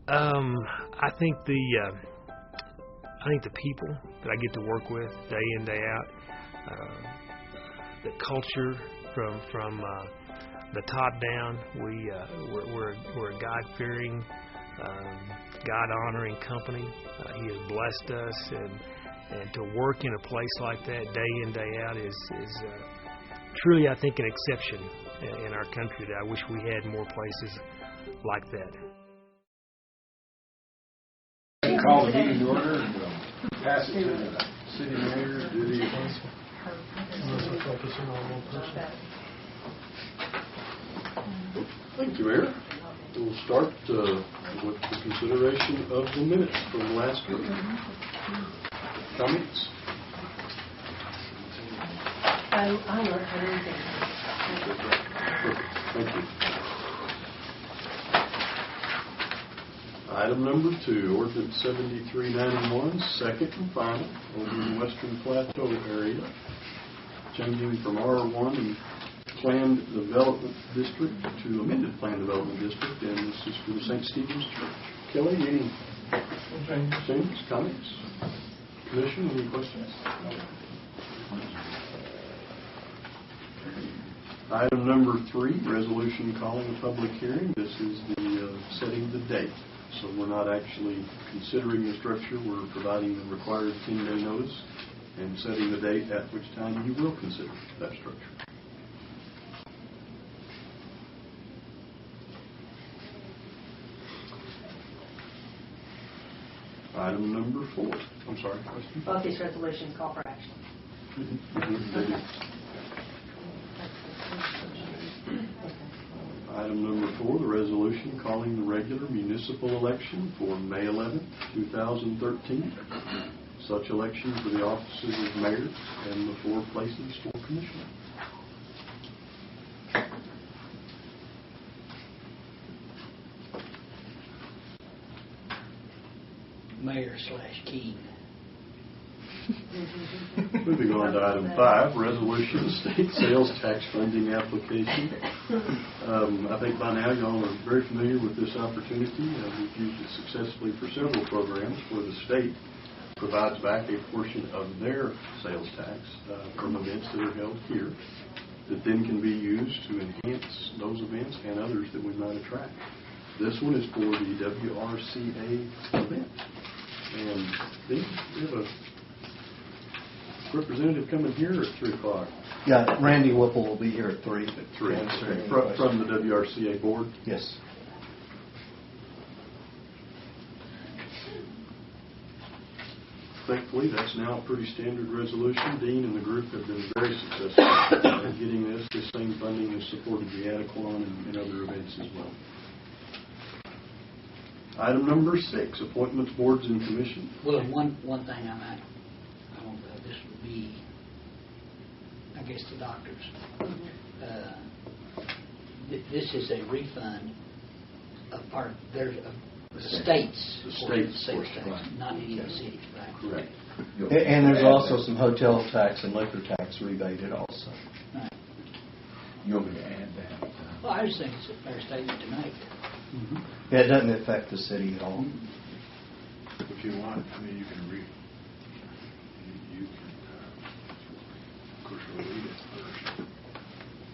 I think the people that I get to work with day in, day out, the culture from the top down. We're a God-fearing, God-honoring company. He has blessed us, and to work in a place like that day in, day out is truly, I think, an exception in our country. That I wish we had more places like that. Call the meeting to order and pass it to the city manager to do the appointments. Thank you, Mayor. We'll start with the consideration of the minutes from last week. Comments? I learned everything. Thank you. Item number 2, Ordinance 7391, second and final, over in the Western Plateau area, changing from R1 and Planned Development District to Amended Planned Development District, and this is for the St. Stephen's Church. Kelly, any changes, comments? Commission, any questions? Item number 3, resolution calling a public hearing. This is the setting the date. So we're not actually considering the structure. We're providing the required 10-day notice and setting the date at which time you will consider that structure. Item number 4. I'm sorry, question? Both these resolutions call for action. Item number 4, the resolution calling the regular municipal election for May 11, 2013. Such election for the offices of mayor and the 4 places for commissioner. Mayor/King. Moving on to item 5, resolution state sales tax funding application. I think by now y'all are very familiar with this opportunity. We've used it successfully for several programs where the state provides back a portion of their sales tax from events that are held here that then can be used to enhance those events and others that we might attract. This one is for the WRCA event. And we have a representative coming here at 3 o'clock. Yeah, Randy Whipple will be here at 3. At 3. Okay. From the WRCA board? Yes. Thankfully, that's now a pretty standard resolution. Dean and the group have been very successful in getting this. This same funding has supported the Adequan and other events as well. Item number 6, appointments, boards, and commissions. Well, one thing I don't know, this would be, I guess, the doctors. This is a refund of part. There's the states. The states, tax, not any of the cities, right? Correct. And there's also some hotel tax and liquor tax rebated also. Right. You want me to add that? Well, I just think it's a fair statement to make. Mm-hmm. Yeah, it doesn't affect the city at all. If you want, I mean, you can read. You can, of course, we'll read it first.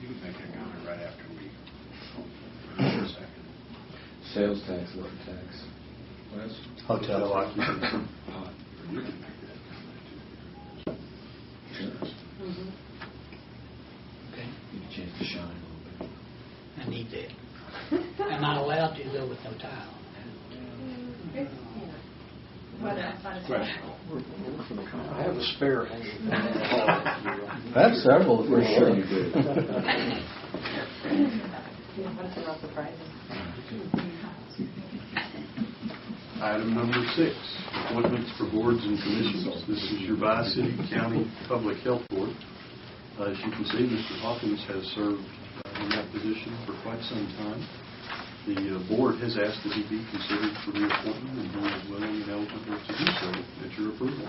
You can make a comment right after we. Second. Sales tax, liquor tax. Well, Hotel occupancy. You can make that comment too. Sure. Okay. Give you a chance to shine a little bit. I need that. Am I allowed to go with no tile? I have a spare hanging. I have several for sure. You do. What's the most surprising? Item number 6, appointments for boards and commissions. This is your Bi-City County Public Health Board. As you can see, Mr. Hawkins has served in that position for quite some time. The board has asked that he be considered for reappointment, and he is willing and eligible to do so at your approval.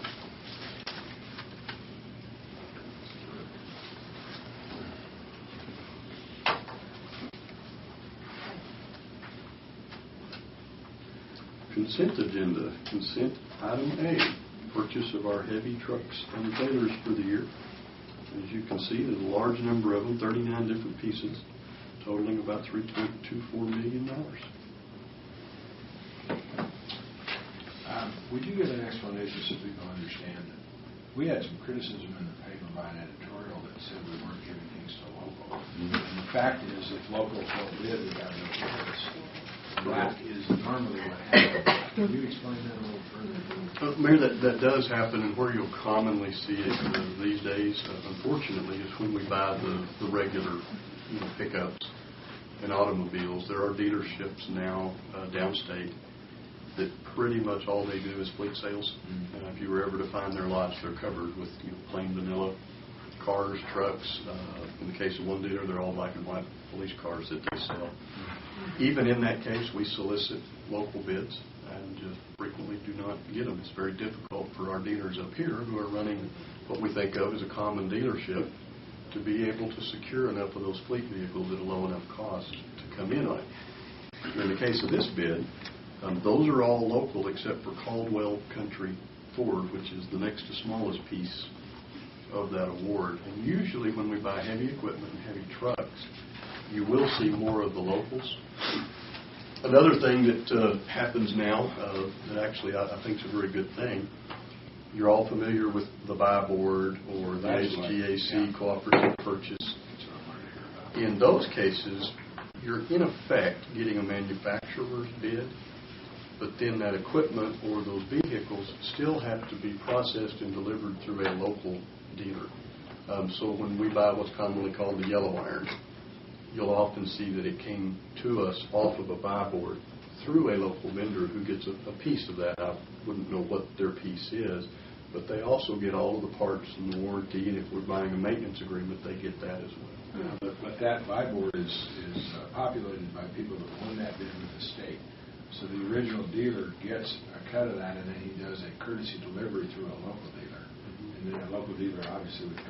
Consent agenda. Consent item A, purchase of our heavy trucks and trailers for the year. As you can see, there's a large number of them, 39 different pieces, totaling about $3.24 million. Would you give an explanation so people understand that we had some criticism in the paper by an editorial that said we weren't giving things to local. And the fact is, if locals don't bid, we have no choice. That is normally what happens. Can you explain that a little further? Mayor, that does happen, and where you'll commonly see it these days, unfortunately, is when we buy the regular pickups and automobiles. There are dealerships now downstate that pretty much all they do is fleet sales. If you were ever to find their lots, they're covered with plain vanilla cars, trucks. In the case of one dealer, they're all black and white police cars that they sell. Even in that case, we solicit local bids and just frequently do not get them. It's very difficult for our dealers up here who are running what we think of as a common dealership to be able to secure enough of those fleet vehicles at a low enough cost to come in on it. In the case of this bid, those are all local except for Caldwell Country Ford, which is the next to smallest piece of that award. And usually when we buy heavy equipment and heavy trucks, you will see more of the locals. Another thing that happens now that actually I think is a very good thing, you're all familiar with the buy board or the HGAC cooperative purchase. In those cases, you're in effect getting a manufacturer's bid, but then that equipment or those vehicles still have to be processed and delivered through a local dealer. So when we buy what's commonly called the yellow iron, you'll often see that it came to us off of a buy board through a local vendor who gets a piece of that. I wouldn't know what their piece is, but they also get all of the parts and the warranty, and if we're buying a maintenance agreement, they get that as well. But that buy board is populated by people that won that bid with the state. So the original dealer gets a cut of that, and then he does a courtesy delivery through a local dealer. And then a local dealer obviously would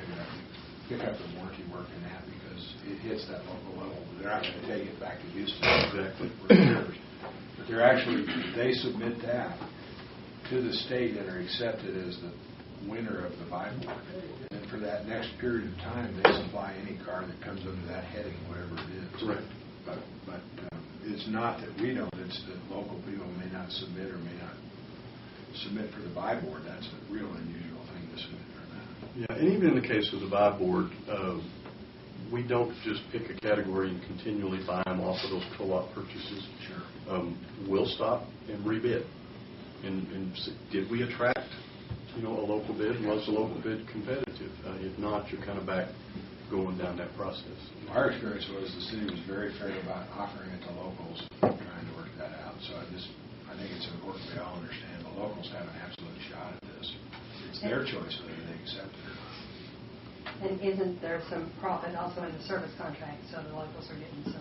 pick up the warranty work in that because it hits that local level. They're not going to take it back to Houston. Exactly. But they're actually, they submit that to the state and are accepted as the winner of the buy board. And for that next period of time, they supply any car that comes under that heading, whatever it is. Right. But it's not that we don't, it's that local people may not submit or may not submit for the buy board. That's a real unusual thing to submit for that. Yeah, and even in the case of the buy board, we don't just pick a category and continually buy them off of those co-op purchases. Sure. We'll stop and rebid. And did we attract, a local bid? Was the local bid competitive? If not, you're kind of back going down that process. Our experience was the city was very fair about offering it to locals, trying to work that out. So I think it's important we all understand the locals have an absolute shot at this. It's their choice whether they accept it or not. And isn't there some profit also in the service contract, so the locals are getting a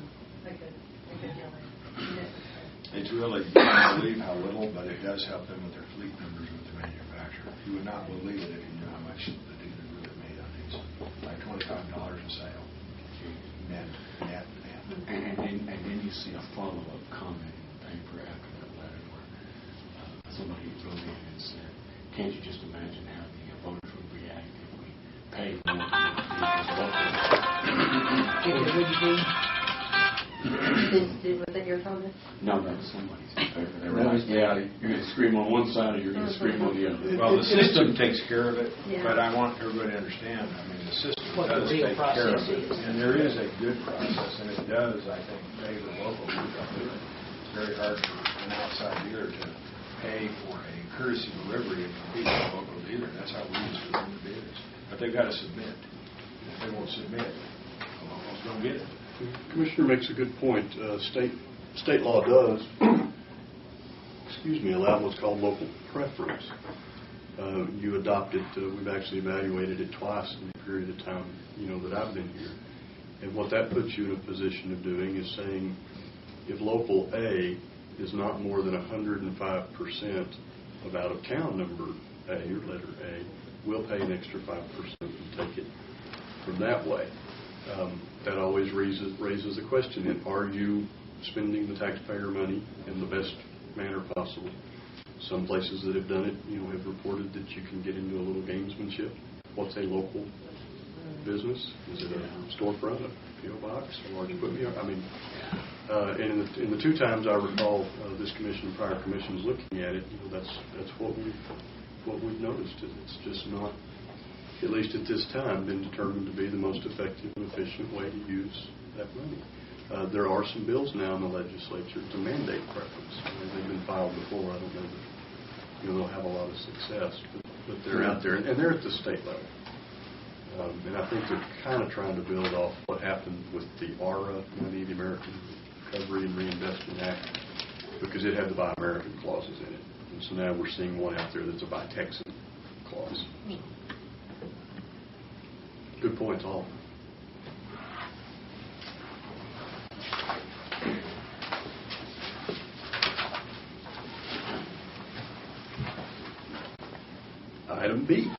good deal there? It's really, you can't believe how little, but it does help them with their fleet numbers with the manufacturer. You would not believe it if you knew how much the dealer really made on these. Like $25 a sale. Net. And then you see a follow-up comment in the paper after that letter where somebody wrote in and said, can't you just imagine how the voters would react if we paid more than the Was that your comment? No, that was somebody's paper. They were like, yeah, you're going to scream on one side or you're going to scream on the other. Well, the system takes care of it, Yeah. but I want everybody to understand, the system What the does real take care of process it. is. And there is a good process, and it does, I think, favor local people. It's very hard for an outside dealer to pay for a courtesy delivery and compete with a local dealer. That's how we used to run the bidders. But they've got to submit. If they won't submit, the locals don't get it. Commissioner makes a good point. State law does, allow what's called local preference. You adopt it. We've actually evaluated it twice in the period of time, that I've been here. And what that puts you in a position of doing is saying, if local A is not more than 105% of out-of-town number A or letter A, we'll pay an extra 5% and take it from that way. That always raises the question, are you spending the taxpayer money in the best manner where possible. Some places that have done it, have reported that you can get into a little gamesmanship. What's a local business? Is it a storefront, a P.O. box, a large equipment? And in the two times I recall this commission and prior commissions looking at it, that's what we've noticed. It's just not, at least at this time, been determined to be the most effective and efficient way to use that money. There are some bills now in the legislature to mandate preference. They've been filed before. I don't know that they'll have a lot of success, but they're out there, and they're at the state level. And I think they're kind of trying to build off what happened with the ARA money, the American Recovery and Reinvestment Act, because it had the Buy American clauses in it. And so now we're seeing one out there that's a Buy Texan clause. Good points, all. Item B,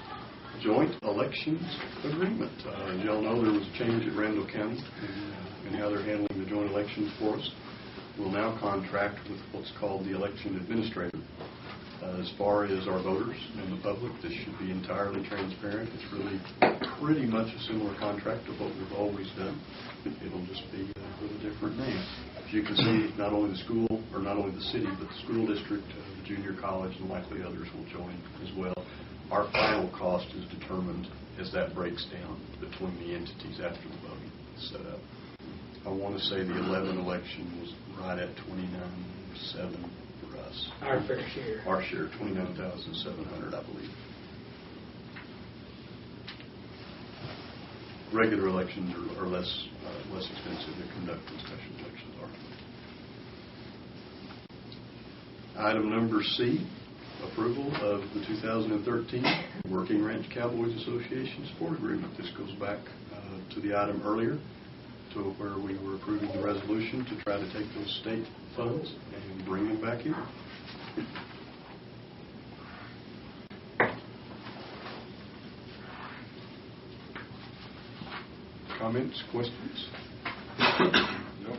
Joint Elections Agreement. As you all know, there was a change at Randall County in how they're handling the joint elections for us. We'll now contract with what's called the election administrator. As far as our voters and the public, this should be entirely transparent. It's really pretty much a similar contract to what we've always done. It'll just be with a different name. As you can see, not only the school, or not only the city, but the school district, the junior college, and likely others will join as well. Our final cost is determined as that breaks down between the entities after the voting is set up. I want to say the 11 election was right at $29,700 for us. Our fair share. Our share, $29,700, I believe. Regular elections are less expensive to conduct than special elections are. Item number C. Approval of the 2013 Working Ranch Cowboys Association Support Agreement. This goes back to the item earlier, to where we were approving the resolution to try to take those state funds and bring them back here. Comments, questions? No.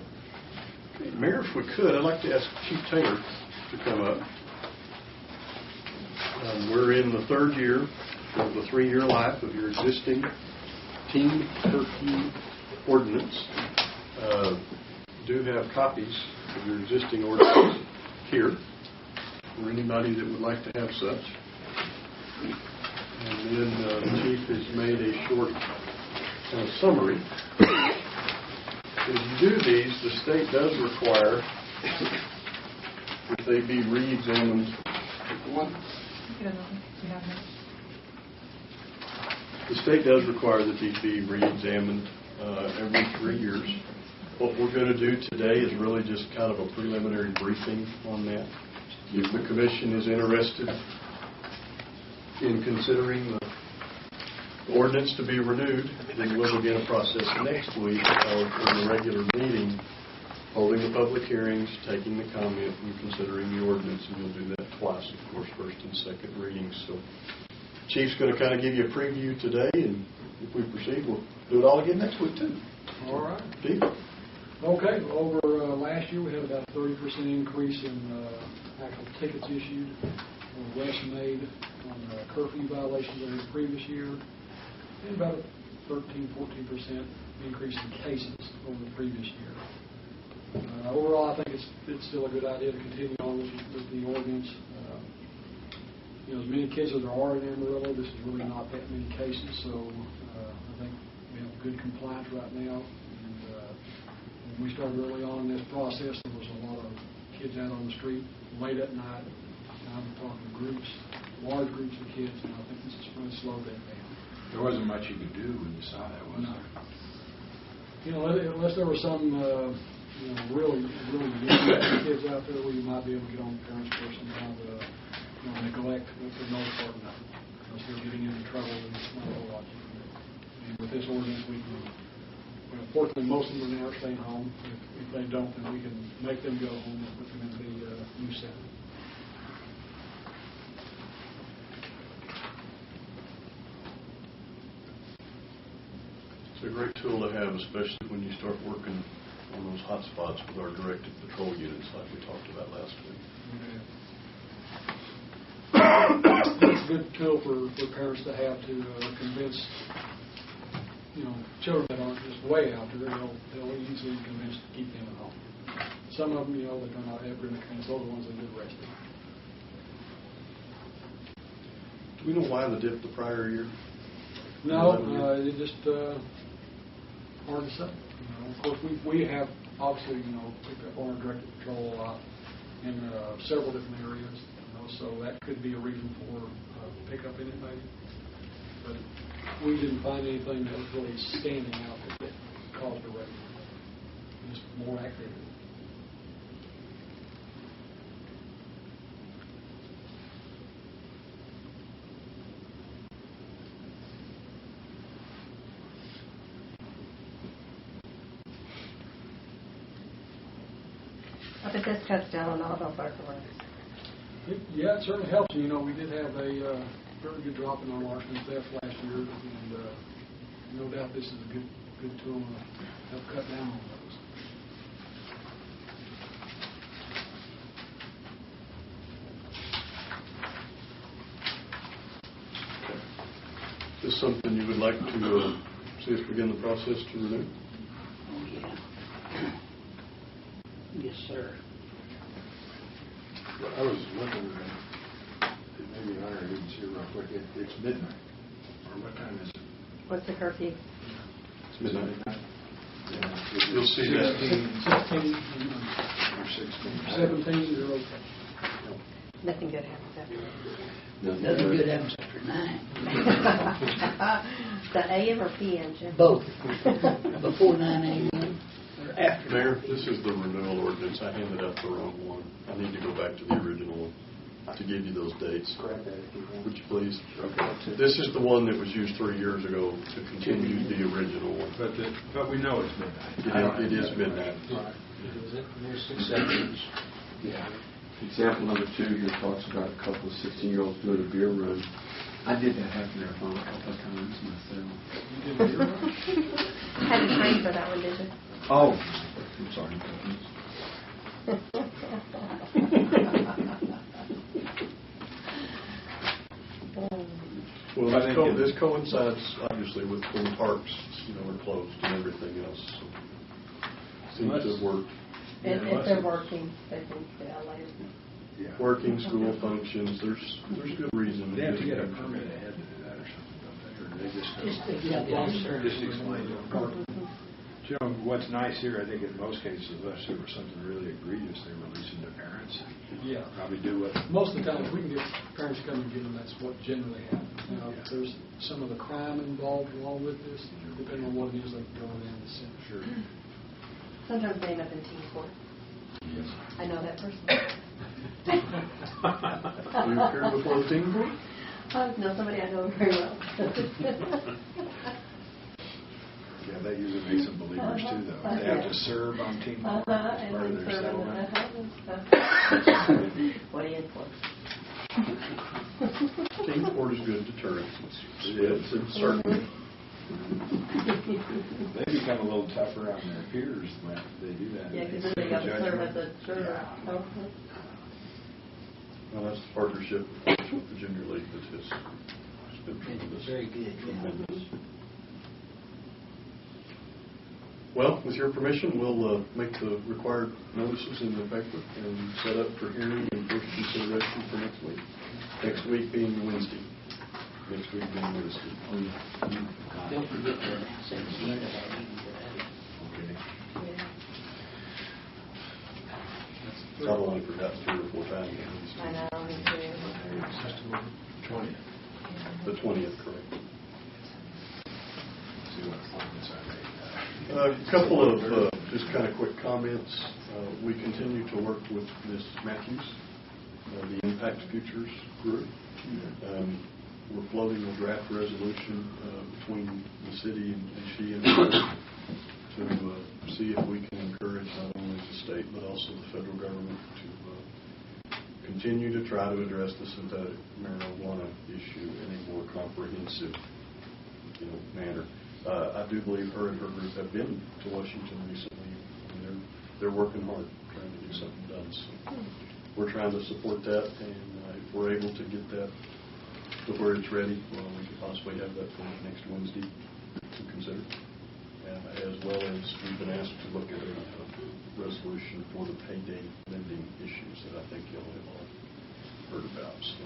Okay, Mayor, if we could, I'd like to ask Chief Taylor to come up. We're in the third year of the 3-year life of your existing team turkey ordinance. Do have copies of your existing ordinance here for anybody that would like to have such. And then the Chief has made a short summary. As you do these, the state does require that they be re-examined. The state does require that these be re-examined every 3 years. What we're going to do today is really just kind of a preliminary briefing on that. If the Commission is interested in considering the ordinance to be renewed, then we'll begin a process next week of in the regular meeting, holding the public hearings, taking the comment, and considering the ordinance, and we'll do that twice, of course, first and second readings. So, Chief's going to kind of give you a preview today, and if we proceed, we'll do it all again next week, too. All right. Steve? Okay. Over last year, we had about a 30% increase in actual tickets issued, arrests made on curfew violations over the previous year, and about a 13-14% increase in cases over the previous year. Overall, I think it's still a good idea to continue on with the ordinance. As many kids as there are in Amarillo, this is really not that many cases, so I think we have good compliance right now. And when we started early on in this process, there was a lot of kids out on the street late at night. Now we're talking groups, large groups of kids, and I think this is going to slow that down. There wasn't much you could do when you saw that, was there? Unless there were some really young kids out there where you might be able to get on the parents for some kind of neglect, but for the most part, no. Unless they're getting into trouble, then it's not a whole lot you can do. And with this ordinance, we can, fortunately, most of them are now staying home. If they don't, then we can make them go home and put them in the new setting. It's a great tool to have, especially when you start working on those hot spots with our directed patrol units like we talked about last week. Yeah. good tool for parents to have to convince, children that aren't just way out there. They'll easily be convinced to keep them at home. Some of them, that they're not ever in the trans, those are the ones that get arrested. Do we know why the dip the prior year? No, it just hard to say. Of course, we have obviously, picked up on our directed patrol a lot in several different areas. So that could be a reason for pickup in it, maybe. But we didn't find anything that was really standing out that caused a wreck. Just more activity. I bet this cuts down on auto burglaries. Yeah, it certainly helps. We did have a very good drop in our larceny theft last year, and no doubt this is a good tool to help cut down on those. Is this something you would like to see us begin the process to renew? Oh, yeah. Yes, sir. Well, I was looking at it, maybe Larry didn't see it real quick. It's midnight. Or what time is it? What's the curfew? It's midnight. Yeah. You'll see that. 16 Or 16. 17, you're okay. Nothing good happens after Nothing good happens after 9. the AM or PM, Jim? Both. Before 9 a.m. or after. Mayor, this is the renewal ordinance. I handed out the wrong one. I need to go back to the original one to give you those dates. Grab that if you want. Would you please? Okay. This is the one that was used 3 years ago to continue the original one. But we know it's midnight. It is midnight. Right. There's exceptions. Yeah. Example number 2 here talks about a couple of 16-year-olds doing a beer run. I did that half marathon a couple of times myself. You did a beer run? Hadn't trained for that one, did you? Oh, I'm sorry. Well, this coincides obviously with when parks, are closed and everything else. So seems to have worked. If they're working, they can get out later. Yeah. Working, school functions, there's good reason. They have to get a permit ahead to do that or something, don't they? Or they just Just explain to them. What's nice here, I think in most cases, unless there was something really egregious, they release them to parents. Yeah. Probably do what. Most of the time, if we can get parents to come and get them, that's what generally happens. If there's some of the crime involved along with this, depending on what it is, they can go in the center. Sure. Sometimes they end up in teen court. Yes. I know that person. You appeared before the team court? No, somebody I know very well. Yeah, that usually makes them believers too, though. They have to serve on team court as part of their settlement. What do you for? Team court is good deterrent. Yes, it's certainly. They become a little tougher on their peers when they do that. Yeah, because then they got to serve as a juror. Well, that's the partnership with the Junior League that has been tremendous. Very good. Tremendous. Well, with your permission, we'll make the required notices in the paper and set up for hearing and first consideration for next week. Next week being Wednesday. Don't forget to announce at the end of that meeting today. Okay. I've only forgotten 3 or 4 times. I know, me too. 20th. The 20th, correct. See what appointments I made. A couple of just kind of quick comments. We continue to work with Ms. Matthews, the Impact Futures group. We're floating a draft resolution between the city and she and us to see if we can encourage not only the state but also the federal government to continue to try to address the synthetic marijuana issue in a more comprehensive, manner. I do believe her and her group have been to Washington recently, and they're working hard trying to get something done. So we're trying to support that, and if we're able to get that to where it's ready, well, we could possibly have that for next Wednesday to consider. As well as we've been asked to look at a resolution for the payday lending issues that I think y'all have all heard about. So.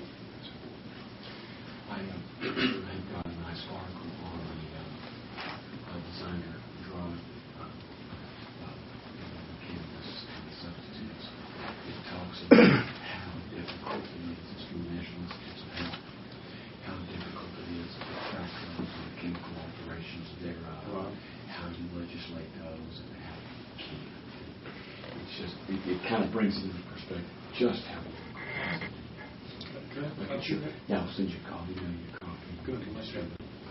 I have got a nice article on the designer drawing cannabis and the substitutes. It talks about how difficult it is. It's from the National Institutes of Health. How difficult it is to track those and the chemical alterations thereof. How you legislate those and how you can. It's just it kind of brings it into perspective just how difficult it is. Yeah, I'll send you a copy. Your copy. Good.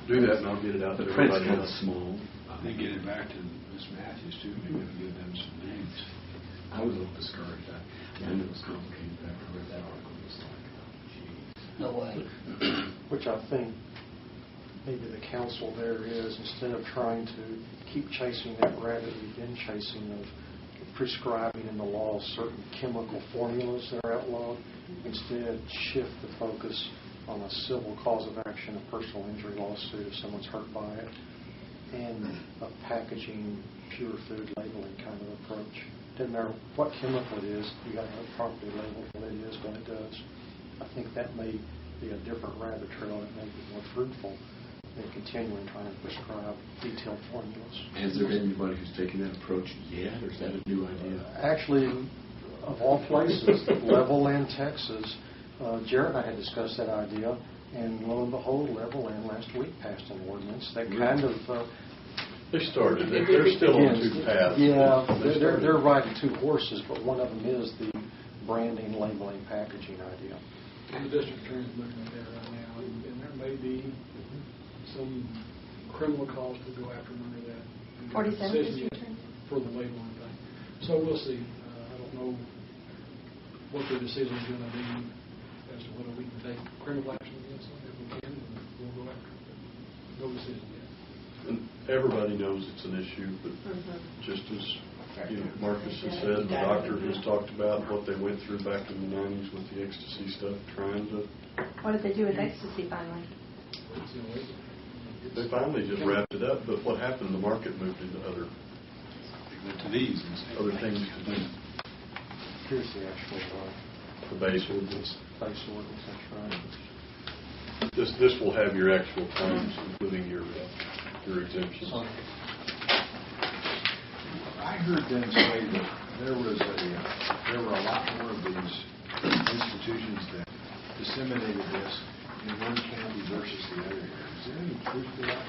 Do that, and I'll get it out to The print's everybody kind of else. small. They get it back to Ms. Matthews, too, maybe give them some names. I was a little discouraged. I knew it was complicated, but after I read that article, it was like, oh, geez. No way. Which I think maybe the counsel there is, instead of trying to keep chasing that rabbit we've been chasing of prescribing in the law certain chemical formulas that are outlawed, instead shift the focus on a civil cause of action, a personal injury lawsuit if someone's hurt by it, and a packaging, pure food labeling kind of approach. Doesn't matter what chemical it is, you got to have it properly labeled what it is, what it does. I think that may be a different rabbit trail that may be more fruitful than continuing trying to prescribe detailed formulas. Has there been anybody who's taken that approach yet, or is that a new idea? Actually, of all places, Levelland, Texas, Jared and I had discussed that idea, and lo and behold, Levelland last week passed an ordinance that kind of... They started. They're still on two paths. Yeah, they're riding two horses, but one of them is the branding, labeling, packaging idea. And the district attorney's looking at that right now, and there may be some criminal costs to go after them under that. 47 decision district attorney? for the labeling thing. So we'll see. I don't know what their decision is going to be as to whether we can take criminal action against them. If we can, then we'll go after them. But no decision yet. And everybody knows it's an issue, but just as Marcus has said, the doctor has talked about what they went through back in the 90s with the ecstasy stuff, trying to... What did they do with ecstasy finally? It's illegal. They finally just wrapped it up, but what happened, the market moved into other To these instead. other things to do. Here's the actual The base ordinance. base ordinance, that's right. This will have your actual claims, including your exemptions. I heard them say that there were a lot more of these institutions that disseminated this in one county versus the other. Is there any truth to that?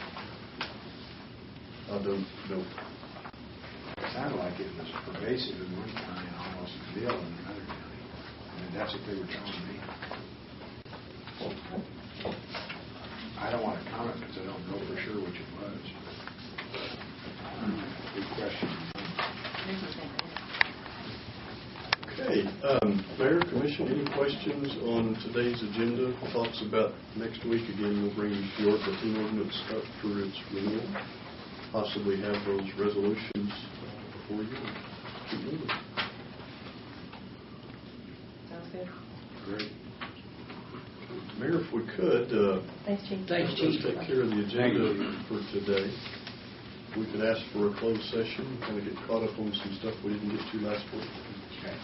I don't know. It sounded like it was pervasive in one county and almost nil in another county. I mean, that's what they were telling me. I don't want to comment because I don't know for sure which it was. Good question. Okay. Mayor, Commission, any questions on today's agenda? Thoughts about next week? Again, we'll bring the Orphan ordinance up for its renewal. Possibly have those resolutions before you. Keep moving. Sounds good. Great. Mayor, if we could, Thanks, Chief. Thanks, Chief. let's take care of the agenda for today. We could ask for a closed session, kind of get caught up on some stuff we didn't get to last week. Okay.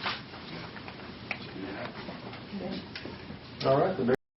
All right.